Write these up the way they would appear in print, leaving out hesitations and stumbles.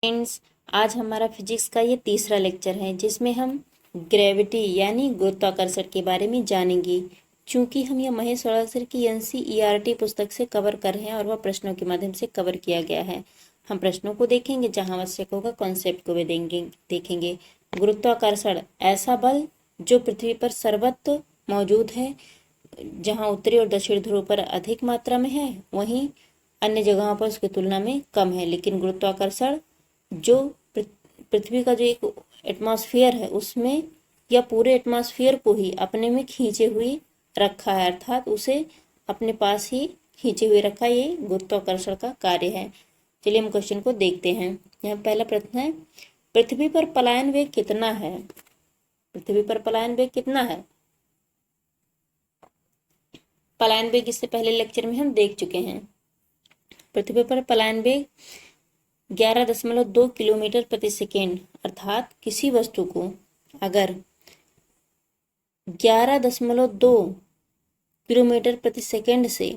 Friends, आज हमारा physics का ये तीसरा लेक्चर है जिसमें हम ग्रेविटी यानी गुरुत्वाकर्षण के बारे में जानेंगे। चूंकि हम यह महेश सर की एनसीईआरटी पुस्तक से कवर कर रहे हैं और वह प्रश्नों के माध्यम से कवर किया गया है। हम प्रश्नों को देखेंगे, जहां आवश्यक होगा कॉन्सेप्ट को भी देखेंगे। गुरुत्वाकर्षण ऐसा बल जो पृथ्वी पर सर्वत्र मौजूद है। जहां उत्तरी और दक्षिण ध्रुव पर अधिक मात्रा में है, वहीं अन्य जगहों पर उसकी तुलना में कम है। लेकिन गुरुत्वाकर्षण जो पृथ्वी का जो एक एटमॉस्फेयर है उसमें या पूरे एटमॉस्फेयर को ही अपने में खींचे हुए रखा है, अर्थात उसे अपने पास ही खींचे हुए रखा, ये गुरुत्वाकर्षण का कार्य है। चलिए हम क्वेश्चन को देखते हैं। यहाँ पहला प्रश्न है, पृथ्वी पर पलायन वेग कितना है? पृथ्वी पर पलायन वेग कितना है? पलायन वेग इससे पहले लेक्चर में हम देख चुके हैं। पृथ्वी पर पलायन वेग 11.2 किलोमीटर प्रति सेकेंड, अर्थात किसी वस्तु को अगर 11.2 किलोमीटर प्रति सेकेंड से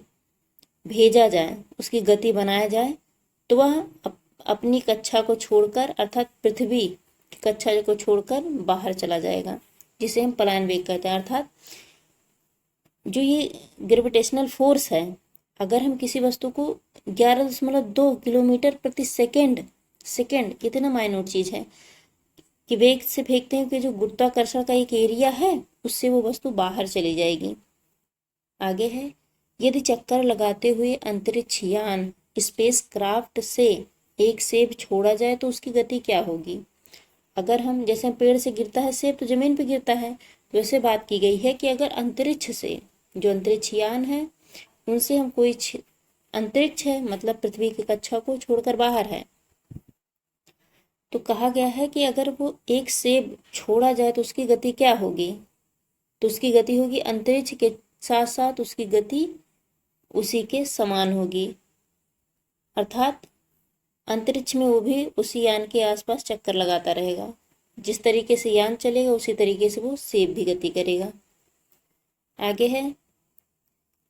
भेजा जाए, उसकी गति बनाया जाए, तो वह अपनी कक्षा को छोड़कर, अर्थात पृथ्वी की कक्षा को छोड़कर बाहर चला जाएगा, जिसे हम पलायन वेग कहते हैं। अर्थात जो ये ग्रेविटेशनल फोर्स है, अगर हम किसी वस्तु को 11.2 किलोमीटर प्रति सेकेंड कितना माइन्यूट चीज है कि वेग से फेंकते हैं, कि जो गुरुत्वाकर्षण का एक एरिया है उससे वो वस्तु बाहर चली जाएगी। आगे है, यदि चक्कर लगाते हुए अंतरिक्ष यान स्पेस क्राफ्ट से एक सेब छोड़ा जाए तो उसकी गति क्या होगी? अगर हम, जैसे पेड़ से गिरता है सेब तो जमीन पे गिरता है, वैसे बात की गई है कि अगर अंतरिक्ष से, जो अंतरिक्ष यान है उनसे हम कोई अंतरिक्ष है मतलब पृथ्वी की कक्षा को छोड़कर बाहर है, तो कहा गया है कि अगर वो एक सेब छोड़ा जाए तो उसकी गति क्या होगी? तो उसकी गति होगी अंतरिक्ष के साथ साथ उसकी गति उसी के समान होगी, अर्थात अंतरिक्ष में वो भी उसी यान के आसपास चक्कर लगाता रहेगा। जिस तरीके से यान चलेगा उसी तरीके से वो सेब भी गति करेगा। आगे है,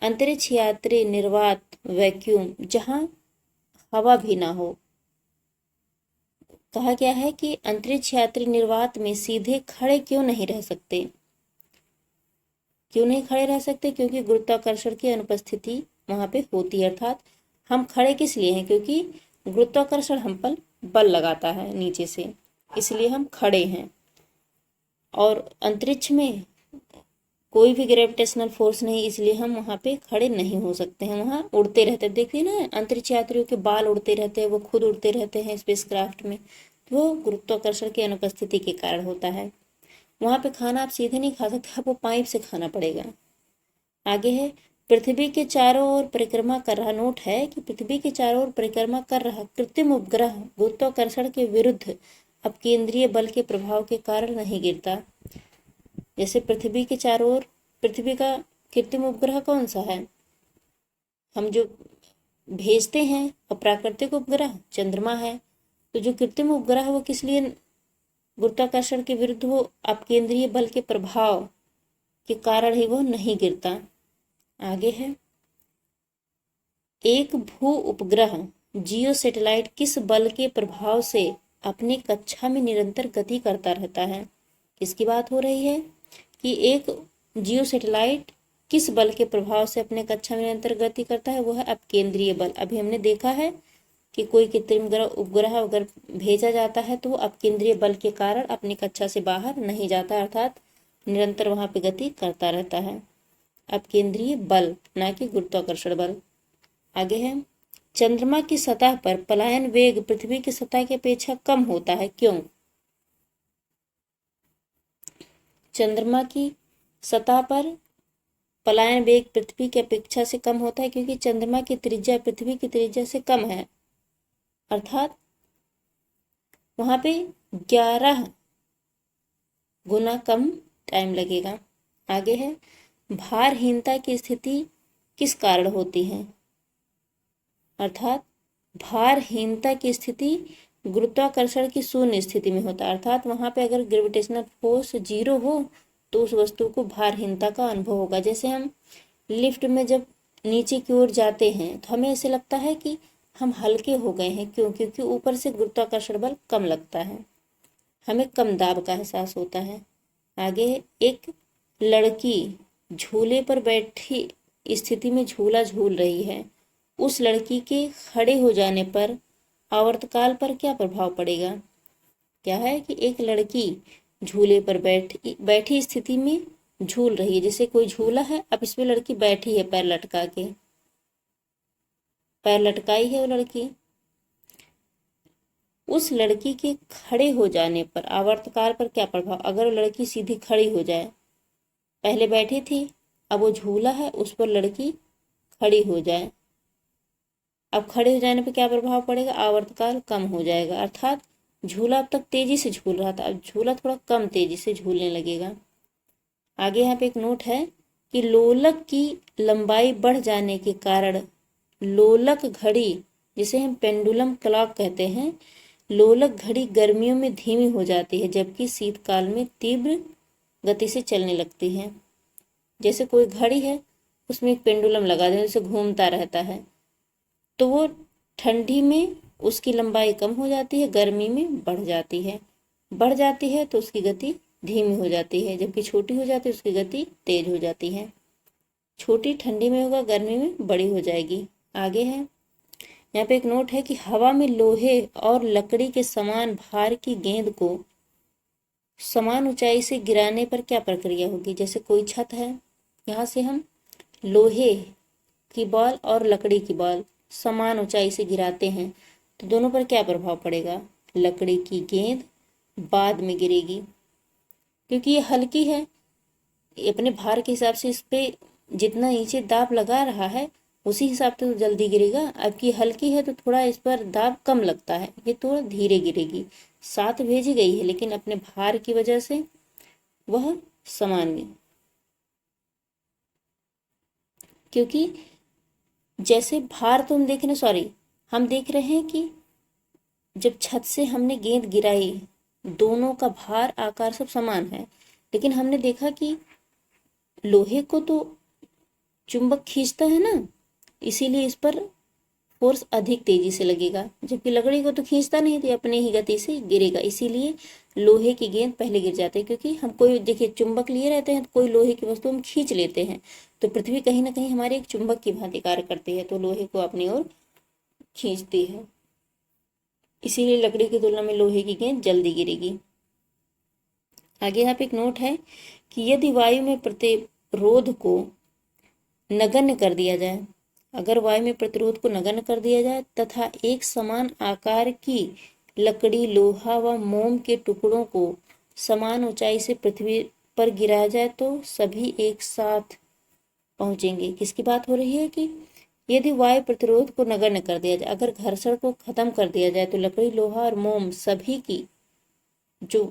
अंतरिक्ष यात्री निर्वात वैक्यूम, जहां हवा भी ना हो। कहा गया है कि अंतरिक्ष यात्री निर्वात में सीधे खड़े क्यों नहीं रह सकते? क्यों नहीं खड़े रह सकते? क्योंकि गुरुत्वाकर्षण की अनुपस्थिति वहां पे होती है। अर्थात हम खड़े किस लिए हैं? क्योंकि गुरुत्वाकर्षण हम पर बल लगाता है नीचे से, इसलिए हम खड़े हैं। और अंतरिक्ष में कोई भी ग्रेविटेशनल फोर्स नहीं, इसलिए हम वहां पे खड़े नहीं हो सकते हैं, वहां उड़ते रहते हैं। देखिए ना, अंतरिक्ष यात्रियों के बाल उड़ते रहते हैं, वो खुद उड़ते रहते हैं स्पेसक्राफ्ट में, तो वो गुरुत्वाकर्षण की अनुपस्थिति के कारण होता है। वहां पे खाना आप सीधे नहीं खा सकते, आपको पाइप से खाना पड़ेगा। आगे है, पृथ्वी के चारों ओर परिक्रमा कर रहा, नोट है कि पृथ्वी के चारों ओर परिक्रमा कर रहा कृत्रिम उपग्रह गुरुत्वाकर्षण के विरुद्ध अपकेंद्रीय बल के प्रभाव के कारण नहीं गिरता। जैसे पृथ्वी के चारों ओर, पृथ्वी का कृत्रिम उपग्रह कौन सा है? हम जो भेजते हैं, और प्राकृतिक उपग्रह चंद्रमा है। तो जो कृत्रिम उपग्रह है वो किस लिए गुरुत्वाकर्षण के विरुद्ध, वो अपकेंद्रीय बल के प्रभाव के कारण ही वो नहीं गिरता। आगे है, एक भू उपग्रह जियो सैटेलाइट किस बल के प्रभाव से अपनी कक्षा में निरंतर गति करता रहता है? किसकी बात हो रही है कि एक जियो सैटेलाइट किस बल के प्रभाव से अपने कक्षा में निरंतर गति करता है? वो है अपकेंद्रीय बल। अभी हमने देखा है कि कोई कृत्रिम उपग्रह अगर भेजा जाता है तो वो अपकेंद्रीय बल के कारण अपनी कक्षा से बाहर नहीं जाता, अर्थात निरंतर वहां पे गति करता रहता है। अपकेंद्रीय बल, ना कि गुरुत्वाकर्षण बल। आगे है, चंद्रमा की सतह पर पलायन वेग पृथ्वी की सतह की अपेक्षा कम होता है, क्यों? चंद्रमा की सतह पर पलायन वेग पृथ्वी की अपेक्षा से कम होता है क्योंकि चंद्रमा की त्रिज्या पृथ्वी की त्रिज्या से कम है, अर्थात वहां पे 11 गुना कम टाइम लगेगा। आगे है, भारहीनता की स्थिति किस कारण होती है? अर्थात भारहीनता की स्थिति गुरुत्वाकर्षण की शून्य स्थिति में होता है, अर्थात वहां पे अगर ग्रेविटेशनल फोर्स 0 हो तो उस वस्तु को भारहीनता का अनुभव होगा। जैसे हम लिफ्ट में जब नीचे की ओर जाते हैं तो हमें ऐसे लगता है कि हम हल्के हो गए हैं। क्यों? क्योंकि ऊपर से गुरुत्वाकर्षण बल कम लगता है, हमें कम दाब का एहसास होता है। आगे, एक लड़की झूले पर बैठी स्थिति में झूला झूल रही है। उस लड़की के खड़े हो जाने पर आवर्तकाल पर क्या प्रभाव पड़ेगा? क्या है कि एक लड़की झूले पर बैठी स्थिति में झूल रही है, जैसे कोई झूला है, अब इसमें लड़की बैठी है, पैर लटका के, पैर लटकाई है वो लड़की। उस लड़की के खड़े हो जाने पर आवर्तकाल पर क्या प्रभाव? अगर वो लड़की सीधी खड़ी हो जाए, पहले बैठी थी, अब वो झूला है, उस पर लड़की खड़ी हो जाए, अब खड़े हो जाने पर क्या प्रभाव पड़ेगा? आवर्तकाल कम हो जाएगा, अर्थात झूला अब तक तेजी से झूल रहा था, अब झूला थोड़ा कम तेजी से झूलने लगेगा। आगे यहाँ पे एक नोट है कि लोलक की लंबाई बढ़ जाने के कारण लोलक घड़ी, जिसे हम पेंडुलम क्लॉक कहते हैं, लोलक घड़ी गर्मियों में धीमी हो जाती है, जबकि शीतकाल में तीव्र गति से चलने लगती है। जैसे कोई घड़ी है, उसमें एक पेंडुलम लगा दें, जैसे घूमता रहता है, तो वो ठंडी में उसकी लंबाई कम हो जाती है, गर्मी में बढ़ जाती है। बढ़ जाती है तो उसकी गति धीमी हो जाती है, जबकि छोटी हो जाती है उसकी गति तेज हो जाती है। छोटी ठंडी में होगा, गर्मी में बड़ी हो जाएगी। आगे है, यहाँ पे एक नोट है कि हवा में लोहे और लकड़ी के समान भार की गेंद को समान ऊंचाई से गिराने पर क्या प्रक्रिया होगी? जैसे कोई छत है, यहाँ से हम लोहे की बॉल और लकड़ी की बॉल समान ऊंचाई से गिराते हैं, तो दोनों पर क्या प्रभाव पड़ेगा? लकड़ी की गेंद बाद में गिरेगी, क्योंकि ये हल्की है, अपने भार के हिसाब से इस पे जितना नीचे दाब लगा रहा है उसी हिसाब से तो जल्दी गिरेगा। अब की हल्की है तो थोड़ा इस पर दाब कम लगता है, ये थोड़ा धीरे गिरेगी। साथ भेजी गई है लेकिन अपने भार की वजह से वह समान है, क्योंकि जैसे भार तो हम देख रहे हैं कि जब छत से हमने गेंद गिराई, दोनों का भार आकार सब समान है, लेकिन हमने देखा कि लोहे को तो चुंबक खींचता है ना, इसीलिए इस पर फोर्स अधिक तेजी से लगेगा, जबकि लकड़ी को तो खींचता नहीं, तो अपने ही गति से गिरेगा। इसीलिए लोहे की गेंद पहले गिर जाते हैं, क्योंकि हम कोई देखिए चुंबक लिए रहते हैं, तो कोई लोहे की वस्तु हम खींच लेते हैं, तो पृथ्वी कहीं ना कहीं हमारे एक चुंबक की भांति कार्य करती है, तो लोहे को अपनी ओर खींचती है। इसीलिए लकड़ी की तुलना में लोहे की गेंद जल्दी गिरेगी। आगे यहाँ पे एक नोट है कि यदि वायु में प्रतिरोध को नगण्य कर दिया जाए, अगर वायु में प्रतिरोध को नगण्य कर दिया जाए तथा एक समान आकार की लकड़ी, लोहा व मोम के टुकड़ों को समान ऊंचाई से पृथ्वी पर गिराया जाए तो सभी एक साथ पहुंचेंगे। किसकी बात हो रही है कि यदि वायु प्रतिरोध को नगण्य कर दिया जाए, अगर घर्षण को खत्म कर दिया जाए, तो लकड़ी, लोहा और मोम सभी की जो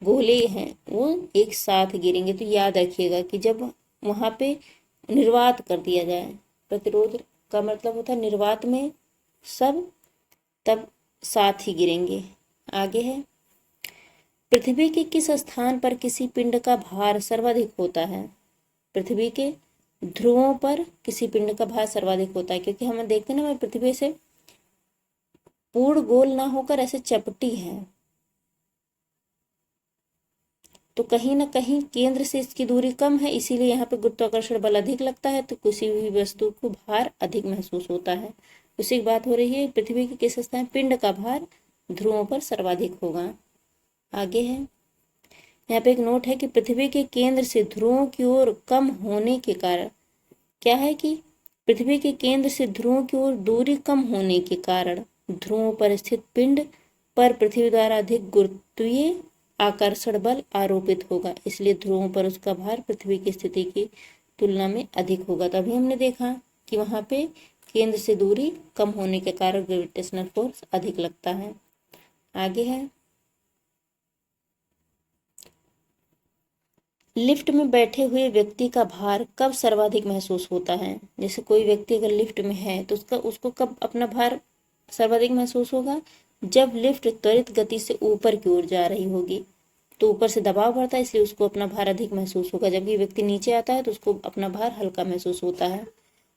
गोले हैं वो एक साथ गिरेंगे। तो याद रखिएगा कि जब वहां पे निर्वात कर दिया जाए, प्रतिरोध का मतलब होता है निर्वात में सब तब साथ ही गिरेंगे। आगे है, पृथ्वी के किस स्थान पर किसी पिंड का भार सर्वाधिक होता है? पृथ्वी के ध्रुवों पर किसी पिंड का भार सर्वाधिक होता है, क्योंकि हम देखते हैं ना पृथ्वी से पूर्ण गोल ना होकर ऐसे चपटी है, तो कहीं ना कहीं केंद्र से इसकी दूरी कम है, इसीलिए यहाँ पे गुरुत्वाकर्षण बल अधिक लगता है, तो किसी भी वस्तु को भार अधिक महसूस होता है। उसी की बात हो रही है, पृथ्वी के किस स्थान पिंड का भार ध्रुवों पर सर्वाधिक होगा। आगे है, यहाँ पे एक नोट है कि पृथ्वी के केंद्र से ध्रुवों की ओर कम होने के कारण, क्या है कि पृथ्वी के केंद्र से ध्रुवों की ओर दूरी कम होने के कारण ध्रुवों पर स्थित पिंड पर पृथ्वी द्वारा अधिक गुरुत्वीय आकर्षण बल आरोपित होगा, इसलिए ध्रुवों पर उसका भार पृथ्वी की स्थिति की तुलना में अधिक होगा। तभी हमने देखा कि वहां पे केंद्र से दूरी कम होने के कारण ग्रेविटेशनल फोर्स अधिक लगता है। आगे है, लिफ्ट में बैठे हुए व्यक्ति का भार कब सर्वाधिक महसूस होता है? जैसे कोई व्यक्ति अगर लिफ्ट में है तो उसको कब अपना भार सर्वाधिक महसूस होगा? जब लिफ्ट त्वरित गति से ऊपर की ओर जा रही होगी, तो ऊपर से दबाव बढ़ता है, इसलिए उसको अपना भार अधिक महसूस होगा। जबकि व्यक्ति नीचे आता है तो उसको अपना भार हल्का महसूस होता है।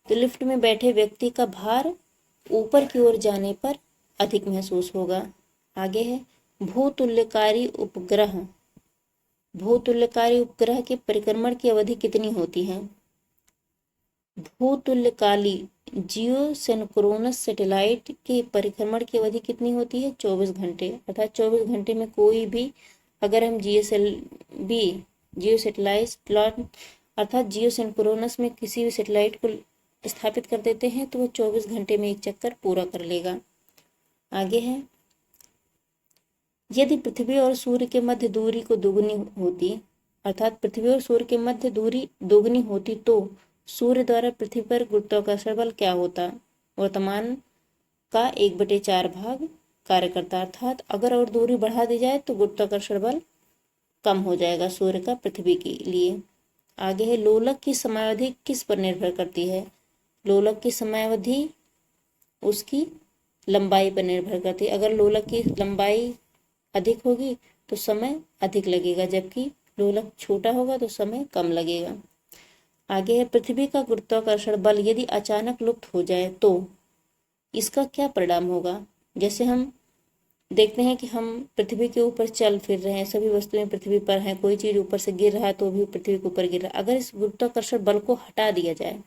तो लिफ्ट में बैठे व्यक्ति का भार ऊपर की ओर जाने पर अधिक महसूस होगा। आगे है भूतुल्यकारी उपग्रह। भूतुल्यकारी उपग्रह के परिक्रमण की अवधि कितनी होती है? भूतुल्यकाली जियोसिंक्रोनस सैटेलाइट के परिक्रमण की अवधि कितनी होती है? 24 घंटे। अर्थात 24 घंटे में कोई भी, अगर हम जियो सैटेलाइट अर्थात जियोसिंक्रोनस में किसी भी सैटेलाइट को स्थापित कर देते हैं तो वो 24 घंटे में एक चक्कर पूरा कर लेगा। आगे है यदि पृथ्वी और सूर्य के मध्य दूरी को दुगनी होती, अर्थात पृथ्वी और सूर्य के मध्य दूरी दोगुनी होती तो सूर्य द्वारा पृथ्वी पर गुरुत्वाकर्षण बल क्या होता? वर्तमान का 1/4 भाग कार्य करता। अर्थात अगर और दूरी बढ़ा दी जाए तो गुरुत्वाकर्षण बल कम हो जाएगा सूर्य का पृथ्वी के लिए। आगे है लोलक की समयावधि किस पर निर्भर करती है? लोलक की समयावधि उसकी लंबाई पर निर्भर करती है। अगर लोलक की लंबाई अधिक होगी तो समय अधिक लगेगा, जबकि लोलक छोटा होगा तो समय कम लगेगा। आगे है पृथ्वी का गुरुत्वाकर्षण बल यदि अचानक लुप्त हो जाए तो इसका क्या परिणाम होगा? जैसे हम देखते हैं कि हम पृथ्वी के ऊपर चल फिर रहे हैं, सभी वस्तुएं पृथ्वी पर हैं, कोई चीज ऊपर से गिर रहा है तो भी पृथ्वी के ऊपर गिर रहा है। अगर इस गुरुत्वाकर्षण बल को हटा दिया जाए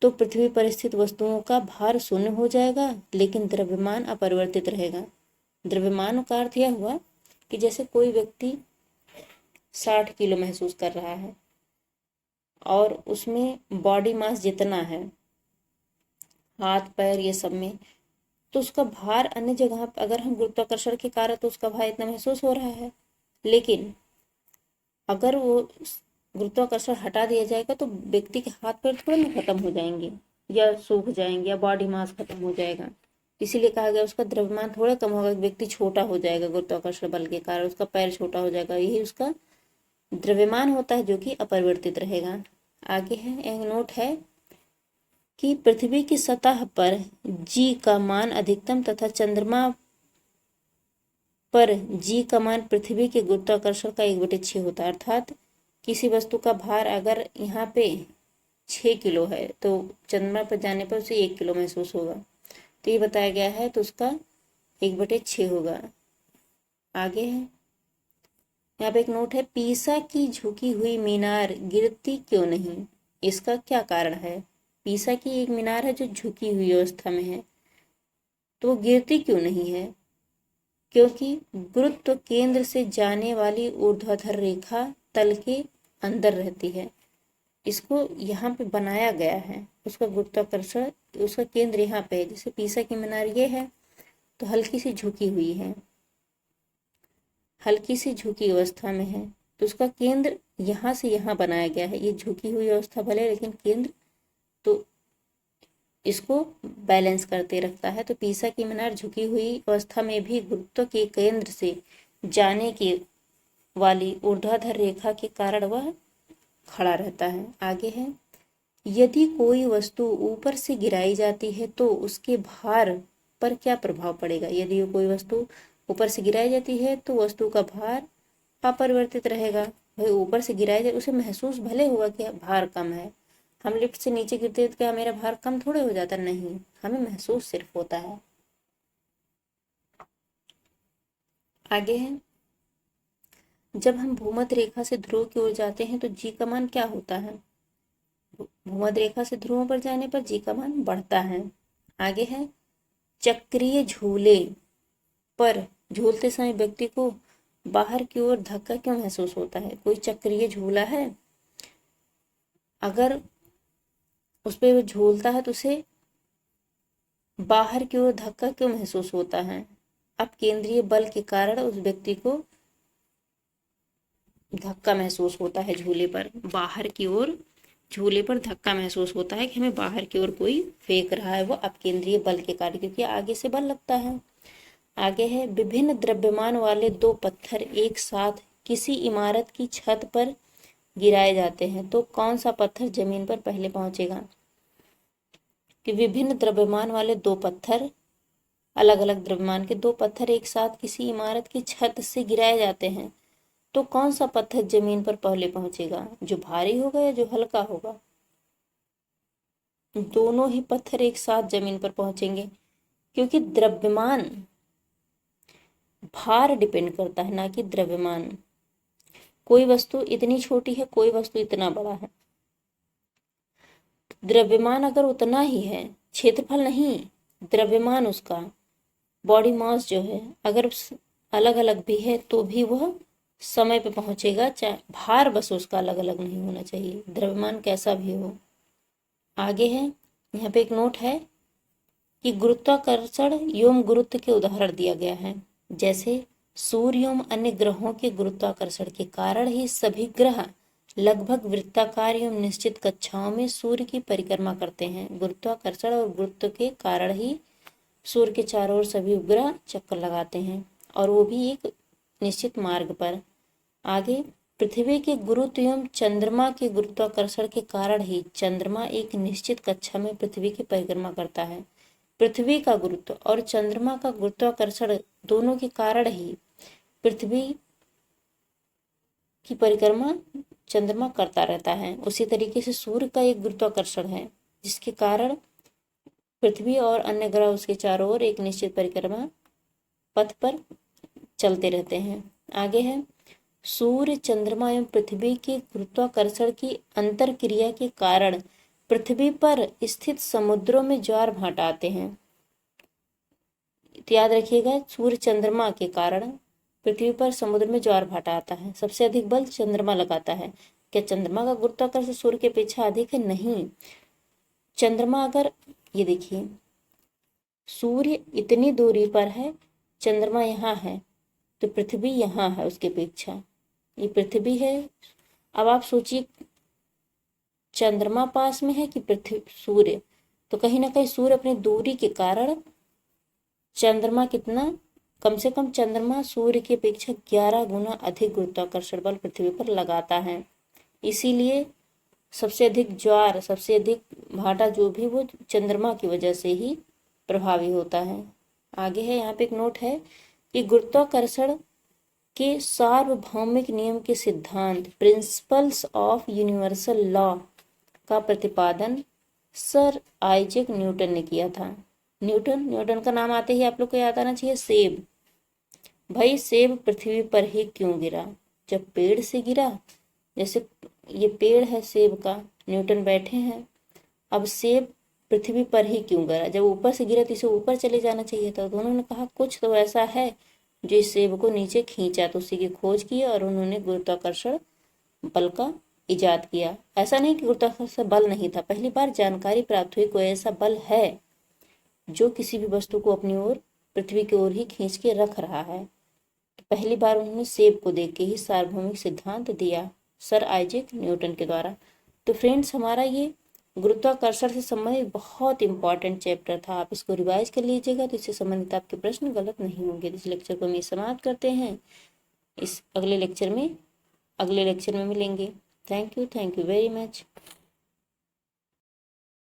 तो पृथ्वी पर स्थित वस्तुओं का भार शून्य हो जाएगा, लेकिन द्रव्यमान अपरिवर्तित रहेगा। द्रव्यमान का अर्थ यह हुआ कि जैसे कोई व्यक्ति 60 किलो महसूस कर रहा है और उसमें बॉडी मास जितना है, हाथ पैर ये सब में, तो उसका भार अन्य जगह पर, अगर हम गुरुत्वाकर्षण के कारण तो उसका भार इतना महसूस हो रहा है, लेकिन अगर वो गुरुत्वाकर्षण हटा दिया जाएगा तो व्यक्ति के हाथ पैर थोड़े ना खत्म हो जाएंगे या सूख जाएंगे या बॉडी मास खत्म हो जाएगा। इसीलिए कहा गया उसका द्रव्यमान थोड़ा कम होगा, व्यक्ति छोटा हो जाएगा गुरुत्वाकर्षण बल के कारण, उसका पैर छोटा हो जाएगा। यही उसका द्रव्यमान होता है जो कि अपरिवर्तित रहेगा। आगे है एक नोट है कि पृथ्वी की सतह पर जी का मान अधिकतम तथा चंद्रमा पर जी का मान पृथ्वी के गुरुत्वाकर्षण का 1/6 होता है। अर्थात किसी वस्तु का भार अगर यहाँ पे 6 किलो है तो चंद्रमा पर जाने पर उसे 1 किलो महसूस होगा, तो ये बताया गया है, तो उसका 1/6 होगा। आगे है यहाँ पे एक नोट है पीसा की झुकी हुई मीनार गिरती क्यों नहीं? इसका क्या कारण है? पीसा की एक मीनार है जो झुकी हुई अवस्था में है, तो वो गिरती क्यों नहीं है? क्योंकि गुरुत्व केंद्र से जाने वाली ऊर्ध्वाधर रेखा तल के अंदर रहती है। इसको यहाँ पे बनाया गया है, उसका गुरुत्वाकर्षण, उसका केंद्र यहाँ पे है। जैसे पीसा की मीनार ये है तो हल्की सी झुकी हुई है, हल्की सी झुकी अवस्था में है, तो उसका केंद्र यहाँ से यहाँ बनाया गया है। ये झुकी हुई अवस्था भले लेकिन केंद्र तो इसको बैलेंस करते रखता है। तो पीसा की मीनार झुकी हुई अवस्था में भी गुरुत्व के केंद्र से जाने की वाली ऊर्ध्वाधर रेखा के कारण वह खड़ा रहता है। आगे है यदि कोई वस्तु ऊपर से गिराई जाती है तो उसके भार पर क्या प्रभाव पड़ेगा? यदि कोई वस्तु ऊपर से गिराई जाती है तो वस्तु का भार अपरिवर्तित रहेगा। भाई ऊपर से गिराई जाए उसे महसूस भले हुआ कि भार कम है, हम लिफ्ट से नीचे गिरते तो क्या मेरा भार कम थोड़े हो जाता? नहीं, हमें महसूस सिर्फ होता है। आगे है जब हम भूमध्य रेखा से ध्रुव की ओर जाते हैं तो जी का मान क्या होता है? भूमध्य रेखा से ध्रुवों पर जाने पर जी का मान बढ़ता है। आगे है चक्रीय झूले पर झूलते समय व्यक्ति को बाहर की ओर धक्का क्यों महसूस होता है? कोई चक्रीय झूला है, अगर उस पर वो झूलता है तो उसे बाहर की ओर धक्का क्यों महसूस होता है? अब केंद्रीय बल के कारण उस व्यक्ति को धक्का महसूस होता है झूले पर, बाहर की ओर झूले पर धक्का महसूस होता है कि हमें बाहर की ओर कोई फेंक रहा है, वो अपकेंद्रीय बल के कारण, क्योंकि आगे से बल लगता है। आगे है विभिन्न द्रव्यमान वाले दो पत्थर एक साथ किसी इमारत की छत पर गिराए जाते हैं तो कौन सा पत्थर जमीन पर पहले पहुंचेगा? कि विभिन्न द्रव्यमान वाले दो पत्थर, अलग अलग द्रव्यमान के दो पत्थर एक साथ किसी इमारत की छत से गिराए जाते हैं तो कौन सा पत्थर जमीन पर पहले पहुंचेगा? जो भारी होगा या जो हल्का होगा? दोनों ही पत्थर एक साथ जमीन पर पहुंचेंगे, क्योंकि द्रव्यमान भार डिपेंड करता है, ना कि द्रव्यमान। कोई वस्तु इतनी छोटी है, कोई वस्तु इतना बड़ा है, द्रव्यमान अगर उतना ही है, क्षेत्रफल नहीं, द्रव्यमान उसका बॉडी मास जो है अगर अलग अलग भी है तो भी वह समय पे पहुंचेगा, चाहे भार बस उसका अलग अलग नहीं होना चाहिए, द्रव्यमान कैसा भी हो। आगे है, यहाँ पे एक नोट है कि गुरुत्वाकर्षण एवं गुरुत्व के उदाहरण दिया गया है। जैसे सूर्य एवं अन्य ग्रहों के गुरुत्वाकर्षण के कारण ही सभी ग्रह लगभग वृत्ताकार एवं निश्चित कक्षाओं में सूर्य की परिक्रमा करते हैं। गुरुत्वाकर्षण और गुरुत्व के कारण ही सूर्य के चारों ओर सभी उपग्रह चक्कर लगाते हैं, और वो भी एक निश्चित मार्ग पर। आगे, पृथ्वी के गुरुत्व एवं चंद्रमा के गुरुत्वाकर्षण के कारण ही चंद्रमा एक निश्चित कक्षा में पृथ्वी की परिक्रमा करता है। पृथ्वी का गुरुत्व और चंद्रमा का गुरुत्वाकर्षण दोनों के कारण ही पृथ्वी की परिक्रमा चंद्रमा करता रहता है। उसी तरीके से सूर्य का एक गुरुत्वाकर्षण है, जिसके कारण पृथ्वी और अन्य ग्रह उसके चारों ओर एक निश्चित परिक्रमा पथ पर चलते रहते हैं। आगे है, सूर्य, चंद्रमा एवं पृथ्वी के गुरुत्वाकर्षण की अंतर क्रिया के कारण पृथ्वी पर स्थित समुद्रों में ज्वार भाटा आते हैं। तो याद रखिएगा, सूर्य चंद्रमा के कारण पृथ्वी पर समुद्र में ज्वार भाटा आता है। सबसे अधिक बल चंद्रमा लगाता है। क्या चंद्रमा का गुरुत्वाकर्षण सूर्य की अपेक्षा अधिक है? नहीं। चंद्रमा अगर, ये देखिए, सूर्य इतनी दूरी पर है, चंद्रमा यहाँ है, तो पृथ्वी यहाँ है उसकी अपेक्षा, ये पृथ्वी है। अब आप सोचिए, चंद्रमा पास में है कि पृथ्वी, सूर्य, तो कहीं ना कहीं सूर्य अपनी दूरी के कारण चंद्रमा कितना, कम से कम चंद्रमा सूर्य की अपेक्षा 11 गुना अधिक गुरुत्वाकर्षण बल पृथ्वी पर लगाता है। इसीलिए सबसे अधिक ज्वार, सबसे अधिक भाटा जो भी, वो चंद्रमा की वजह से ही प्रभावी होता है। आगे है, यहाँ पे एक नोट है कि गुरुत्वाकर्षण के सार्वभौमिक नियम के सिद्धांत, प्रिंसिपल्स ऑफ यूनिवर्सल लॉ का प्रतिपादन सर आइजैक न्यूटन ने किया था। न्यूटन का नाम आते ही आप लोग को याद आना चाहिए सेब। भाई, सेब पृथ्वी पर ही क्यों गिरा? जब पेड़ से गिरा, जैसे ये पेड़ है सेब का, न्यूटन बैठे हैं, अब सेब पृथ्वी पर ही क्यों गिरा? जब ऊपर से गिरा तो इसे ऊपर चले जाना चाहिए था। तो उन्होंने कहा कुछ तो ऐसा है जो इस सेब को नीचे खींचा, तो उसी की खोज की और उन्होंने गुरुत्वाकर्षण बल का इजाद किया। ऐसा नहीं कि गुरुत्वाकर्षण बल नहीं था, पहली बार जानकारी प्राप्त हुई कोई ऐसा बल है जो किसी भी वस्तु को अपनी ओर, पृथ्वी की ओर ही खींच के रख रहा है। तो पहली बार उन्होंने सेब को देख के ही सार्वभौमिक सिद्धांत दिया, सर आइजैक न्यूटन के द्वारा। तो फ्रेंड्स, हमारा ये गुरुत्वाकर्षण से संबंधित बहुत इंपॉर्टेंट चैप्टर था। आप इसको रिवाइज कर लीजिएगा, तो इससे संबंधित आपके प्रश्न गलत नहीं होंगे। इस लेक्चर को हम समाप्त करते हैं। इस अगले लेक्चर में मिलेंगे। Thank you very much.